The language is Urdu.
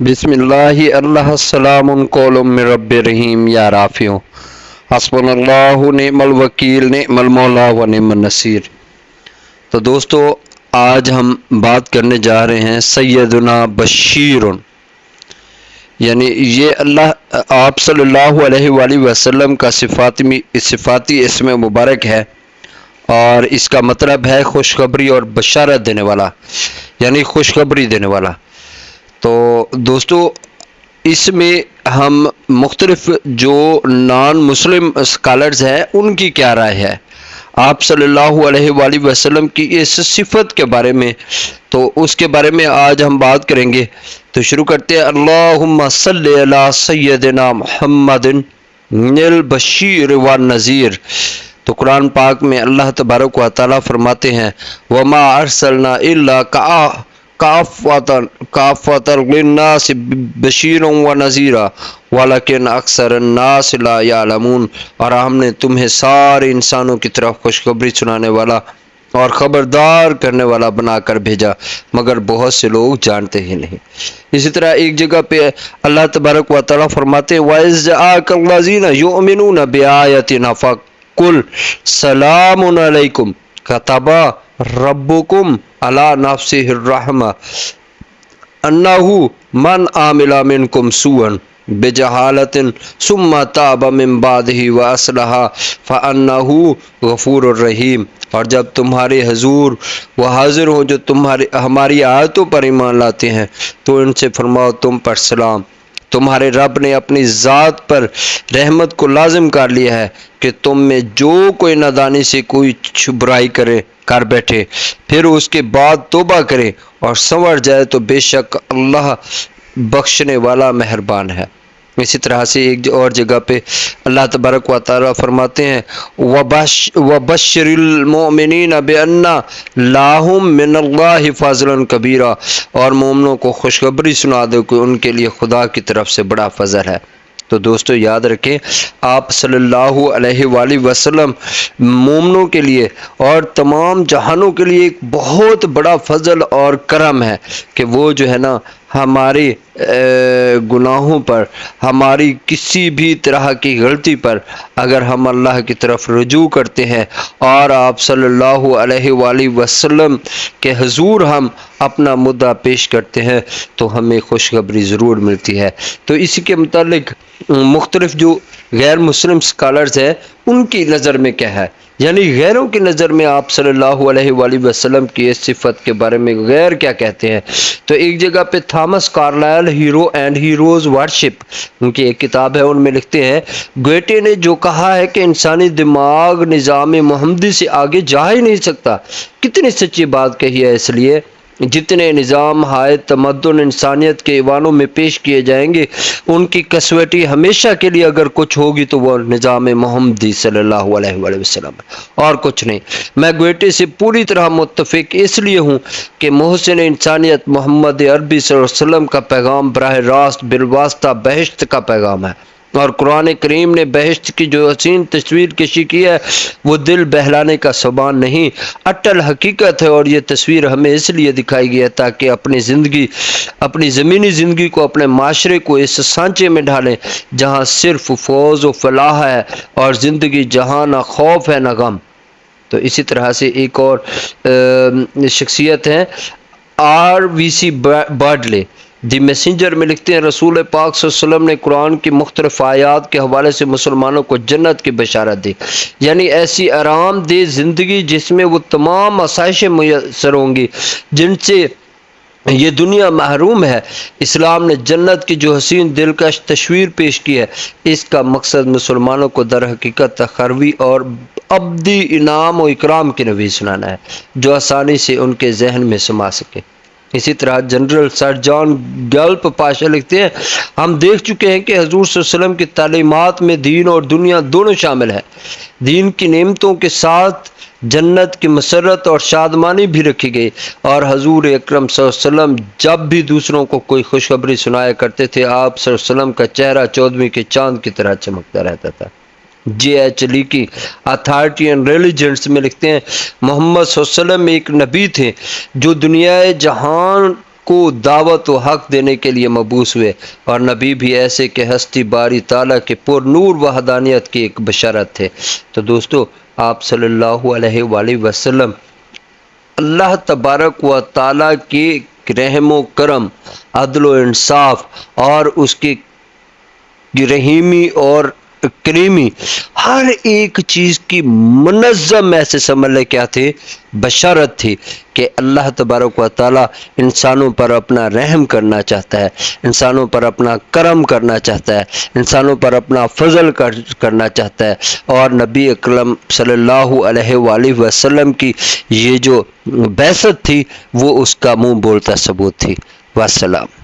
بسم اللہ اللہ السلام قول من رب رحیم یا رافیوں حسبنا اللہ نعم الوکیل نعم المولا و نعم النصیر۔ تو دوستو، آج ہم بات کرنے جا رہے ہیں سیدنا بشیر، یعنی یہ آپ صلی اللہ علیہ وآلہ وسلم کا صفاتی اسم مبارک ہے، اور اس کا مطلب ہے خوشخبری اور بشارت دینے والا، یعنی خوشخبری دینے والا۔ تو دوستو، اس میں ہم مختلف جو نان مسلم اسکالرز ہیں ان کی کیا رائے ہے آپ صلی اللہ علیہ وآلہ وسلم کی اس صفت کے بارے میں، تو اس کے بارے میں آج ہم بات کریں گے۔ تو شروع کرتے ہیں۔ اللہم صلی علی سیدنا محمد البشیر والنذیر۔ تو قرآن پاک میں اللہ تبارک و تعالیٰ فرماتے ہیں وما ارسلنا الا کافۃ للناس بشیرا ونذیرا ولکن اکثر الناس لا یعلمون، اور ہم نے تمہیں سارے انسانوں کی طرف خوشخبری سنانے والا اور خبردار کرنے والا بنا کر بھیجا، مگر بہت سے لوگ جانتے ہی نہیں۔ اسی طرح ایک جگہ پہ اللہ تبارک و تعالیٰ فرماتے وَإِذْ جَاءَكَ الَّذِينَ يُؤْمِنُونَ بِآيَاتِنَا فَقُلْ سَلَامٌ عَلَيْكُمْ كَتَبَ رَبُّكُمْ عَلَى نَفْسِهِ الرَّحْمَةَ أَنَّهُ مَنْ عَمِلَ مِنْكُمْ سُوءًا بِجَهَالَةٍ ثُمَّ تَابَ مِنْ بَعْدِهِ وَأَصْلَحَ فَأَنَّهُ غَفُورٌ رَحِيمٌ۔ اور جب تمہارے حضور وہ حاضر ہوں جو ہماری آیتوں پر ایمان لاتے ہیں تو ان سے فرماؤ تم پر سلام، تمہارے رب نے اپنی ذات پر رحمت کو لازم کر لیا ہے کہ تم میں جو کوئی نادانی سے کوئی برائی کر بیٹھے پھر اس کے بعد توبہ کرے اور سنور جائے تو بے شک اللہ بخشنے والا مہربان ہے۔ اسی طرح سے ایک اور جگہ پہ اللہ تبارک و تعالیٰ فرماتے ہیں وَبَشِّرِ الْمُؤْمِنِينَ بِأَنَّ لَهُم مِّنَ اللَّهِ فَضْلًا كَبِيرًا، اور مومنوں کو خوشخبری سنا دو کہ ان کے لیے خدا کی طرف سے بڑا فضل ہے۔ تو دوستو یاد رکھیں، آپ صلی اللہ علیہ وآلہ وسلم مومنوں کے لیے اور تمام جہانوں کے لیے ایک بہت بڑا فضل اور کرم ہے کہ وہ جو ہے نا ہمارے گناہوں پر، ہماری کسی بھی طرح کی غلطی پر اگر ہم اللہ کی طرف رجوع کرتے ہیں اور آپ صلی اللہ علیہ وآلہ وسلم کے حضور ہم اپنا مدعا پیش کرتے ہیں تو ہمیں خوشخبری ضرور ملتی ہے۔ تو اسی کے متعلق مختلف جو غیر مسلم اسکالرز ہیں ان کی نظر میں کیا ہے، یعنی غیروں کی نظر میں آپ صلی اللہ علیہ وآلہ وسلم کی اس صفت کے بارے میں غیر کیا کہتے ہیں۔ تو ایک جگہ پہ Thomas Carlyle hero and heroes worship, ان کی ایک کتاب ہے، ان میں لکھتے ہیں گویٹے نے جو کہا ہے کہ انسانی دماغ نظام محمدی سے آگے جا ہی نہیں سکتا، کتنی سچی بات کہی ہے، اس لیے جتنے نظام ہائے تمدن انسانیت کے ایوانوں میں پیش کیے جائیں گے ان کی کسوٹی ہمیشہ کے لیے اگر کچھ ہوگی تو وہ نظام محمدی صلی اللہ علیہ وآلہ وسلم ہے اور کچھ نہیں۔ میں گویٹے سے پوری طرح متفق اس لیے ہوں کہ محسن انسانیت محمد عربی صلی اللہ علیہ وسلم کا پیغام براہ راست بالواسطہ بہشت کا پیغام ہے، اور قرآن کریم نے بہشت کی جو حسین تصویر کشی کی ہے وہ دل بہلانے کا سامان نہیں، اٹل حقیقت ہے، اور یہ تصویر ہمیں اس لیے دکھائی گئی ہے تاکہ اپنی زمینی زندگی کو، اپنے معاشرے کو اس سانچے میں ڈھالیں جہاں صرف فوز و فلاح ہے اور زندگی جہاں نہ خوف ہے نہ غم۔ تو اسی طرح سے ایک اور شخصیت ہے RVC برڈلے، دی میسنجر میں لکھتے ہیں رسول پاک صلی اللہ علیہ وسلم نے قرآن کی مختلف آیات کے حوالے سے مسلمانوں کو جنت کی بشارت دی، یعنی ایسی آرام دہ زندگی جس میں وہ تمام آسائشیں میسر ہوں گی جن سے یہ دنیا محروم ہے۔ اسلام نے جنت کی جو حسین دلکش تصویر پیش کی ہے اس کا مقصد مسلمانوں کو در حقیقت تخروی اور ابدی انعام و اکرام کی نوید سنانا ہے جو آسانی سے ان کے ذہن میں سما سکے۔ اسی طرح جنرل سر جان گلپ پاشا لکھتے ہیں ہم دیکھ چکے ہیں کہ حضور صلی اللہ علیہ وسلم کی تعلیمات میں دین اور دنیا دونوں شامل ہے، دین کی نعمتوں کے ساتھ جنت کی مسرت اور شادمانی بھی رکھی گئی، اور حضور اکرم صلی اللہ علیہ وسلم جب بھی دوسروں کو کوئی خوشخبری سنایا کرتے تھے آپ صلی اللہ علیہ وسلم کا چہرہ 14ویں کے چاند کی طرح چمکتا رہتا تھا۔ JH لیکی اتھارٹی اینڈ ریلیجنس میں لکھتے ہیں محمد صلی اللہ علیہ وسلم ایک نبی تھے جو دنیا جہان کو دعوت و حق دینے کے لیے مبعوث ہوئے، اور نبی بھی ایسے کہ ہستی باری تعالیٰ کے پر نور وحدانیت کی ایک بشارت تھے۔ تو دوستو، آپ صلی اللہ علیہ وآلہ وسلم اللہ تبارک و تعالیٰ کے رحم و کرم، عدل و انصاف اور اس کی رحیمی اور کریمی ہر ایک چیز کی منظم ایسے سمجھ لے کیا تھے، بشارت تھی کہ اللہ تبارک و تعالیٰ انسانوں پر اپنا رحم کرنا چاہتا ہے، انسانوں پر اپنا کرم کرنا چاہتا ہے، انسانوں پر اپنا فضل کرنا چاہتا ہے، اور نبی اکرم صلی اللہ علیہ وآلہ وسلم کی یہ جو بعثت تھی وہ اس کا منہ بولتا ثبوت تھی۔ والسلام۔